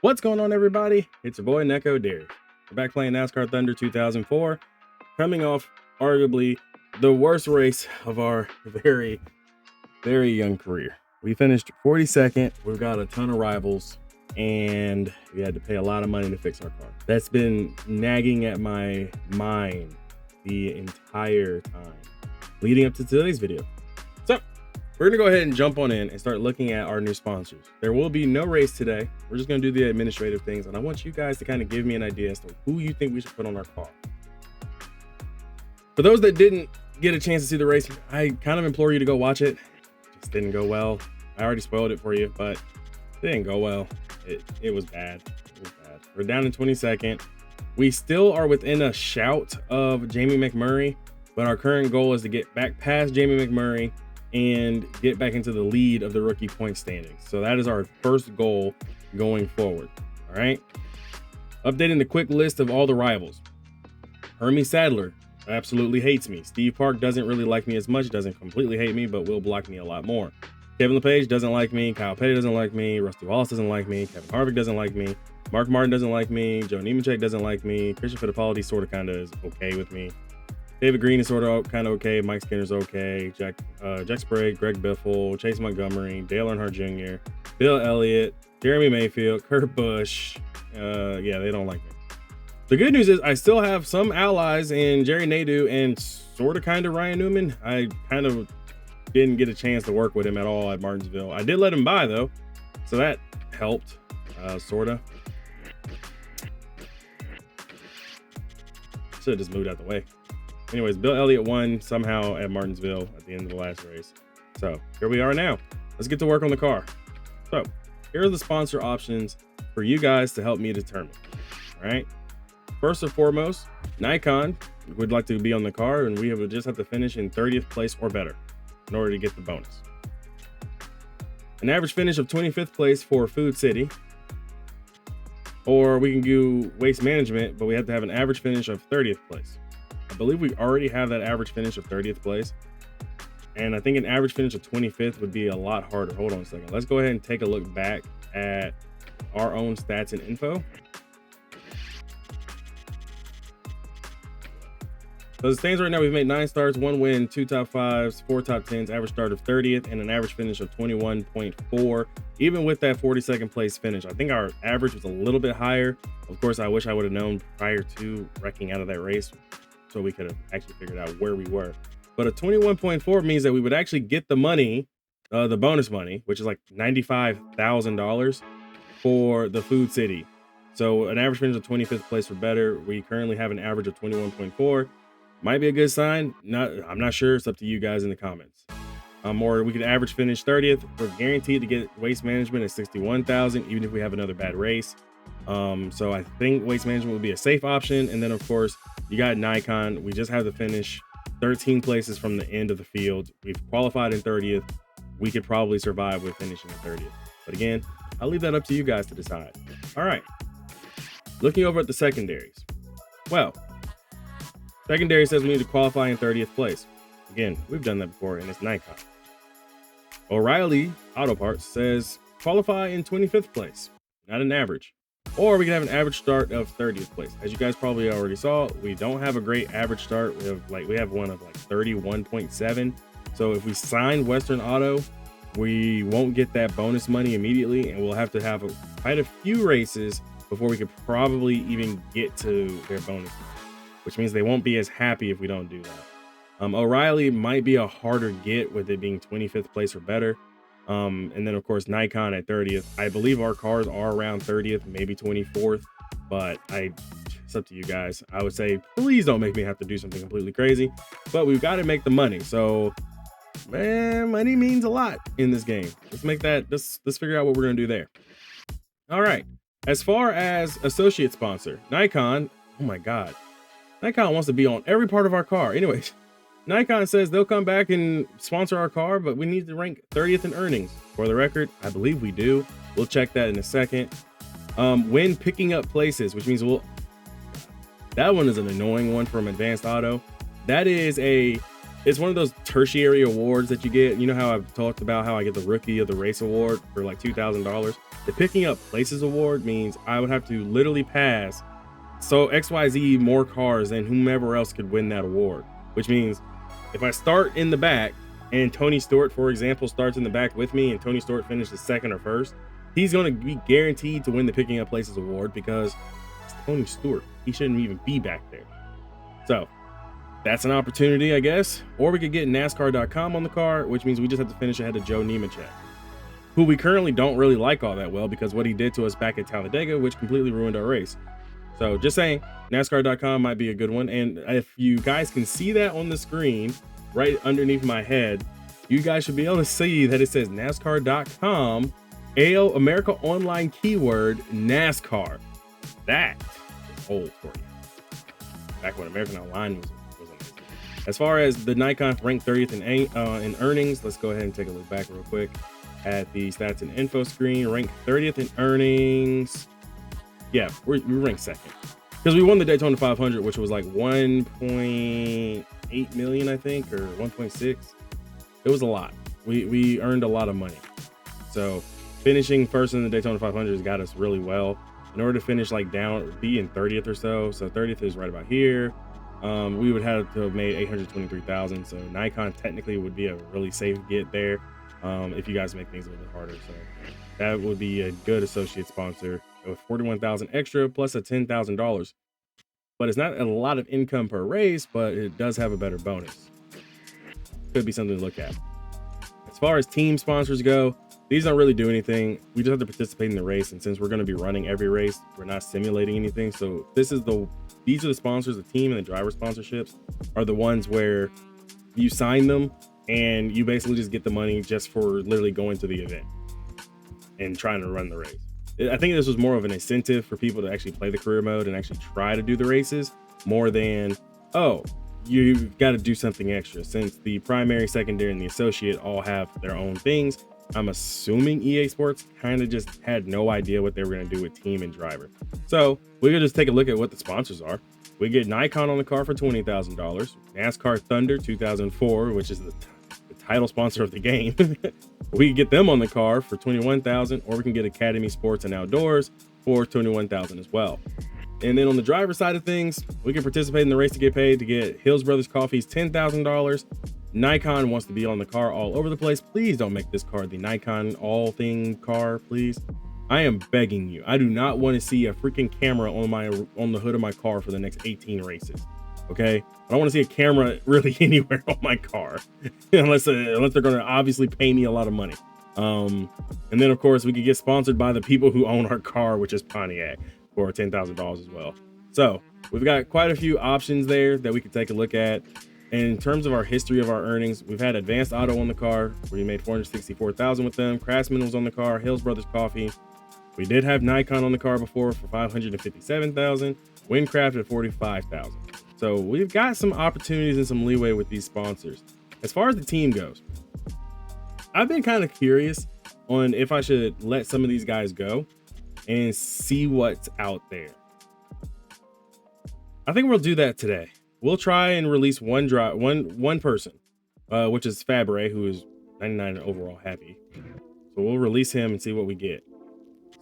What's going on, everybody? It's your boy Neko Darius. We're back playing NASCAR Thunder 2004, coming off arguably the worst race of our very young career. We finished 42nd. We've got a ton of rivals, and we had to pay a lot of money to fix our car. That's been nagging at my mind the entire time leading up to today's video. So we're gonna go ahead and jump on in and start looking at our new sponsors. There will be no race today. We're just gonna do the administrative things, and I want you guys to kind of give me an idea as to who you think we should put on our car. For those that didn't get a chance to see the race, I kind of implore you to go watch it. It just didn't go well. I already spoiled it for you, but it didn't go well. It was bad. It was bad. We're down in 22nd. We still are within a shout of Jamie McMurray, but our current goal is to get back past Jamie McMurray and get back into the lead of the rookie point standings. So that is our first goal going forward. All right. Updating the quick list of all the rivals. Hermie Sadler absolutely hates me. Steve Park doesn't really like me as much. Doesn't completely hate me, but will block me a lot more. Kevin LePage doesn't like me. Kyle Petty doesn't like me. Rusty Wallace doesn't like me. Kevin Harvick doesn't like me. Mark Martin doesn't like me. Joe Nemechek doesn't like me. Christian Fittipaldi sort of kind of is okay with me. David Green is sort of kind of okay. Mike Skinner's okay. Jack Sprague, Greg Biffle, Chase Montgomery, Dale Earnhardt Jr., Bill Elliott, Jeremy Mayfield, Kurt Busch. Yeah, they don't like me. The good news is I still have some allies in Jerry Nadeau and sort of kind of Ryan Newman. I kind of didn't get a chance to work with him at all at Martinsville. I did let him by though, so that helped, sort of. Should have just moved out the way. Anyways, Bill Elliott won somehow at Martinsville at the end of the last race. So here we are now. Let's get to work on the car. So here are the sponsor options for you guys to help me determine. All right. First and foremost, Nikon would like to be on the car, and we would just have to finish in 30th place or better in order to get the bonus. An average finish of 25th place for Food City. Or we can do Waste Management, but we have to have an average finish of 30th place. I believe we already have that average finish of 30th place. And I think an average finish of 25th would be a lot harder. Hold on a second. Let's go ahead and take a look back at our own stats and info. So as it stands right now, we've made 9 starts, 1 win, 2 top 5s, 4 top 10s, average start of 30th, and an average finish of 21.4. Even with that 42nd place finish, I think our average was a little bit higher. Of course, I wish I would have known prior to wrecking out of that race, so we could have actually figured out where we were. But a 21.4 means that we would actually get the money, the bonus money, which is like $95,000 for the Food City. So an average finish of 25th place or better. We currently have an average of 21.4. Might be a good sign. I'm not sure. It's up to you guys in the comments. Or we could average finish 30th. We're guaranteed to get Waste Management at 61,000, even if we have another bad race. So I think Waste Management would be a safe option. And then of course you got Nikon. We just have to finish 13 places from the end of the field. We've qualified in 30th. We could probably survive with finishing in 30th. But again, I'll leave that up to you guys to decide. All right. Looking over at the secondaries. Well, secondary says we need to qualify in 30th place. Again, we've done that before, and it's Nikon. O'Reilly Auto Parts says qualify in 25th place, not an average. Or we can have an average start of 30th place. As you guys probably already saw, we don't have a great average start. We have one of like 31.7. So if we sign Western Auto, we won't get that bonus money immediately, and we'll have to have quite a few races before we could probably even get to their bonus money, which means they won't be as happy if we don't do that. O'Reilly might be a harder get with it being 25th place or better. And then of course Nikon at 30th. I believe our cars are around 30th, maybe 24th, but it's up to you guys. I would say please don't make me have to do something completely crazy, but we've got to make the money. So man, money means a lot in this game. Let's figure out what we're gonna do there. All right, as far as associate sponsor, Nikon, oh my god, Nikon wants to be on every part of our car. Anyways, Nikon says they'll come back and sponsor our car, but we need to rank 30th in earnings. For the record, I believe we do. We'll check that in a second. When picking up places, which means that one is an annoying one from Advanced Auto. That is a it's one of those tertiary awards that you get. You know how I've talked about how I get the Rookie of the Race award for like $2,000. The Picking Up Places award means I would have to literally pass so XYZ more cars than whomever else could win that award, which means if I start in the back and Tony Stewart, for example, starts in the back with me and Tony Stewart finishes second or first, he's going to be guaranteed to win the Picking Up Places award because it's Tony Stewart. He shouldn't even be back there. So that's an opportunity, I guess. Or we could get NASCAR.com on the car, which means we just have to finish ahead of Joe Nemechek, who we currently don't really like all that well because what he did to us back at Talladega, which completely ruined our race. So just saying, NASCAR.com might be a good one. And if you guys can see that on the screen right underneath my head, you guys should be able to see that it says NASCAR.com, AO America Online keyword NASCAR. That is old for you. Back when American Online was amazing. As far as the Nikon ranked 30th in earnings, let's go ahead and take a look back real quick at the stats and info screen. Ranked 30th in earnings. Yeah, we ranked second because we won the Daytona 500, which was like 1.8 million, I think, or 1.6. It was a lot. We earned a lot of money. So finishing first in the Daytona 500 has got us really well. In order to finish like down, be in 30th or so. So 30th is right about here. We would have to have made 823,000. So Nikon technically would be a really safe get there if you guys make things a little bit harder. So that would be a good associate sponsor with 41,000 extra plus a $10,000. But it's not a lot of income per race, but it does have a better bonus. Could be something to look at. As far as team sponsors go, these don't really do anything. We just have to participate in the race, and since we're going to be running every race, we're not simulating anything. So these are the sponsors, the team and the driver sponsorships are the ones where you sign them and you basically just get the money just for literally going to the event and trying to run the race. I think this was more of an incentive for people to actually play the career mode and actually try to do the races more than, oh, you've got to do something extra. Since the primary, secondary, and the associate all have their own things, I'm assuming EA Sports kind of just had no idea what they were going to do with team and driver. So we could just take a look at what the sponsors are. We get Nikon on the car for $20,000, NASCAR Thunder 2004, which is the title sponsor of the game. We can get them on the car for $21,000, or we can get Academy Sports and Outdoors for $21,000 as well. And then on the driver side of things, we can participate in the race to get paid to get Hills Brothers Coffee's $10,000. Nikon wants to be on the car all over the place. Please don't make this car the Nikon all thing car, please. I am begging you. I do not want to see a freaking camera on the hood of my car for the next 18 races. Okay, I don't want to see a camera really anywhere on my car unless they're going to obviously pay me a lot of money. And then of course we could get sponsored by the people who own our car, which is Pontiac, for $10,000 as well. So we've got quite a few options there that we could take a look at. And in terms of our history of our earnings, we've had Advanced Auto on the car where we made $464,000 with them. Craftsman was on the car. Hills Brothers Coffee. We did have Nikon on the car before for $557,000. Windcraft at $45,000. So we've got some opportunities and some leeway with these sponsors. As far as the team goes, I've been kind of curious on if I should let some of these guys go and see what's out there. I think we'll do that today. We'll try and release one person, which is Fabre, who is 99 overall happy. So we'll release him and see what we get.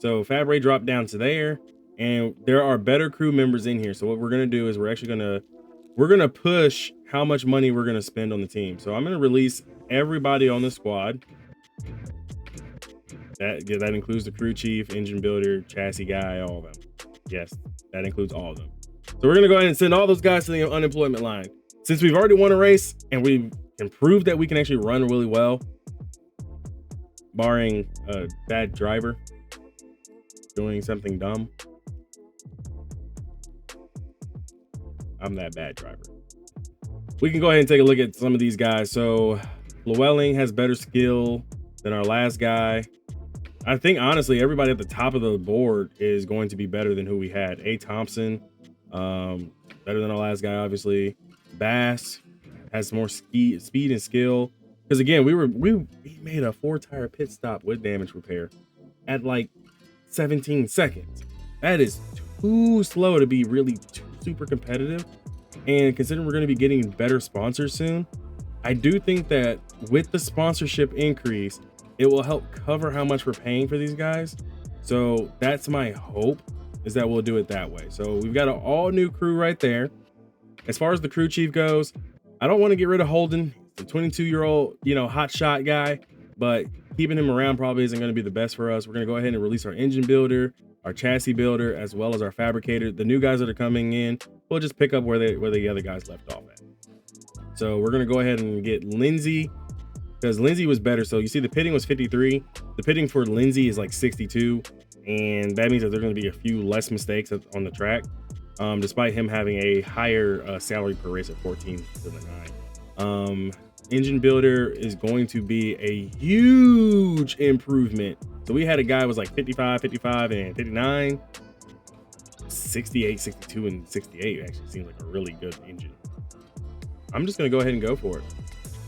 So Fabre dropped down to there. And there are better crew members in here. So what we're going to do is we're going to push how much money we're going to spend on the team. So I'm going to release everybody on the squad. That includes the crew chief, engine builder, chassis guy, all of them. Yes, that includes all of them. So we're going to go ahead and send all those guys to the unemployment line. Since we've already won a race and we can prove that we can actually run really well, barring a bad driver doing something dumb. I'm that bad driver. We can go ahead and take a look at some of these guys. So Llewellyn has better skill than our last guy. I think honestly, everybody at the top of the board is going to be better than who we had. A. Thompson, better than our last guy, obviously. Bass has more speed and skill. Because again, we made a 4-tire pit stop with damage repair at like 17 seconds. That is too slow to be really super competitive. And considering we're going to be getting better sponsors soon, I do think that with the sponsorship increase, it will help cover how much we're paying for these guys. So that's my hope, is that we'll do it that way. So we've got an all new crew right there. As far as the crew chief goes, I don't want to get rid of Holden, the 22-year-old, hot shot guy, but keeping him around probably isn't going to be the best for us. We're going to go ahead and release our engine builder, our chassis builder, as well as our fabricator. The new guys that are coming in, we'll just pick up where the other guys left off at. So we're going to go ahead and get Lindsay, because Lindsay was better. So you see the pitting was 53. The pitting for Lindsay is like 62. And that means that there's going to be a few less mistakes on the track, despite him having a higher salary per race at 14 to the 9. Engine builder is going to be a huge improvement. So we had a guy was like 55, 55, and 59. 68, 62, and 68 actually seems like a really good engine. I'm just going to go ahead and go for it.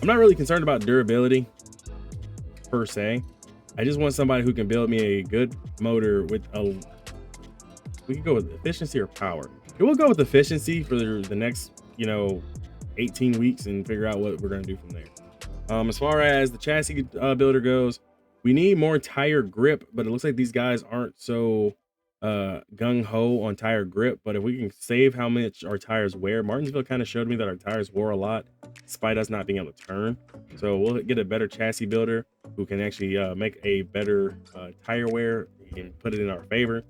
I'm not really concerned about durability per se. I just want somebody who can build me a good motor with we can go with efficiency or power. We'll go with efficiency for the next, 18 weeks and figure out what we're going to do from there. As far as the chassis builder goes, we need more tire grip, but it looks like these guys aren't so gung-ho on tire grip. But if we can save how much our tires wear, Martinsville kind of showed me that our tires wore a lot despite us not being able to turn. So we'll get a better chassis builder who can actually make a better tire wear and put it in our favor.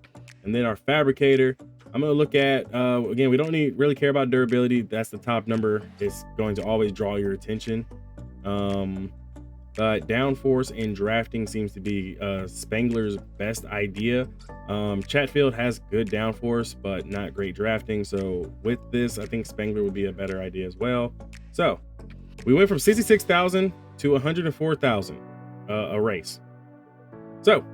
And then our fabricator, I'm going to look at again, we don't really care about durability. That's the top number. It's going to always draw your attention. But downforce and drafting seems to be Spangler's best idea. Chatfield has good downforce, but not great drafting. So with this, I think Spangler would be a better idea as well. So we went from 66,000 to 104,000 a race. So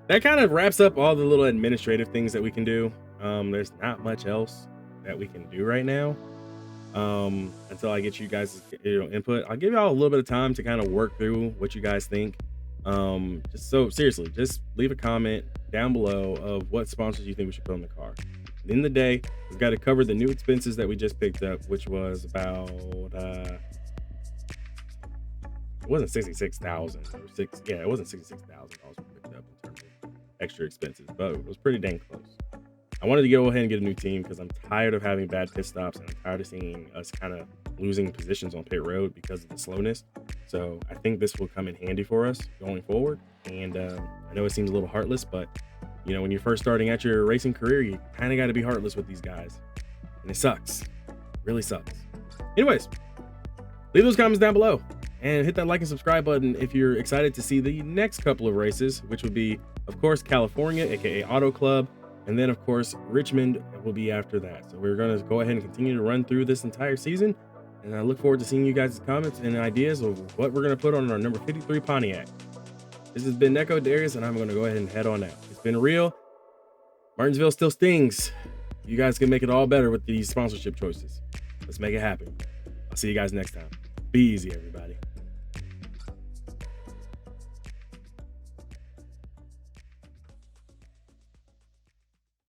that kind of wraps up all the little administrative things that we can do. There's not much else that we can do right now. Until I get you guys input. I'll give y'all a little bit of time to kind of work through what you guys think. Seriously, just leave a comment down below of what sponsors you think we should put on the car. At the end of the day, we've got to cover the new expenses that we just picked up, which was about it wasn't 66,000 it wasn't $66,000 we picked up in terms of extra expenses, but it was pretty dang close. I wanted to go ahead and get a new team because I'm tired of having bad pit stops, and I'm tired of seeing us kind of losing positions on pit road because of the slowness. So I think this will come in handy for us going forward. And I know it seems a little heartless, but when you're first starting out your racing career, you kind of got to be heartless with these guys, and it sucks. It really sucks. Anyways, leave those comments down below and hit that like and subscribe button if you're excited to see the next couple of races, which would be, of course, California, aka Auto Club. And then, of course, Richmond will be after that. So we're going to go ahead and continue to run through this entire season. And I look forward to seeing you guys' comments and ideas of what we're going to put on our number 53 Pontiac. This has been Neko Darius, and I'm going to go ahead and head on out. It's been real. Martinsville still stings. You guys can make it all better with these sponsorship choices. Let's make it happen. I'll see you guys next time. Be easy, everybody.